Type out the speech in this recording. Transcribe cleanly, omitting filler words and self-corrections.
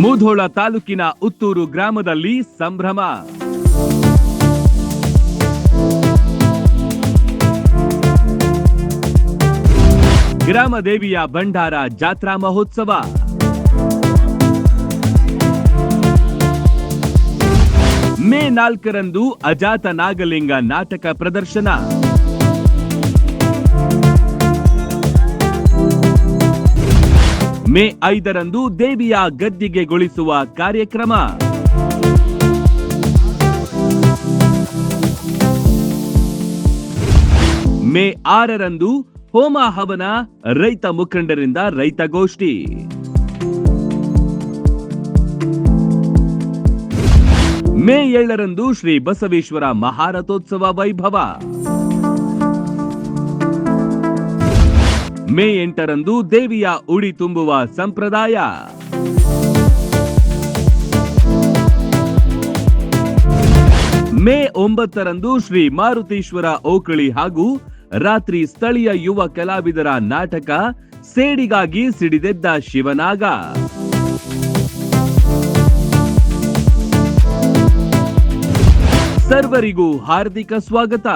ಮುಧೋಳ ತಾಲೂಕಿನ ಉತ್ತೂರು ಗ್ರಾಮದಲ್ಲಿ ಸಂಭ್ರಮ. ಗ್ರಾಮ ದೇವಿಯ ಭಂಡಾರ ಜಾತ್ರಾ ಮಹೋತ್ಸವ. ಮೇ 4ರಂದು ಅಜಾತ ನಾಗಲಿಂಗ ನಾಟಕ ಪ್ರದರ್ಶನ. ಮೇ 5ರಂದು ದೇವಿಯ ಗದ್ದಿಗೆಗೊಳಿಸುವ ಕಾರ್ಯಕ್ರಮ. ಮೇ 6ರಂದು ಹೋಮ ಹವನ, ರೈತ ಮುಖಂಡರಿಂದ ರೈತಗೋಷ್ಠಿ. ಮೇ 7ರಂದು ಶ್ರೀ ಬಸವೇಶ್ವರ ಮಹಾರಥೋತ್ಸವ ವೈಭವ. ಮೇ 8ರಂದು ದೇವಿಯ ಉಡಿ ತುಂಬುವ ಸಂಪ್ರದಾಯ. ಮೇ 9ರಂದು ಶ್ರೀ ಮಾರುತೀಶ್ವರ ಓಕಳಿ ಹಾಗೂ ರಾತ್ರಿ ಸ್ಥಳೀಯ ಯುವ ಕಲಾವಿದರ ನಾಟಕ ಸೇಡಿಗಾಗಿ ಸಿಡಿದೆದ್ದ ಶಿವನಾಗ. ಸರ್ವರಿಗೂ ಹಾರ್ದಿಕ ಸ್ವಾಗತ.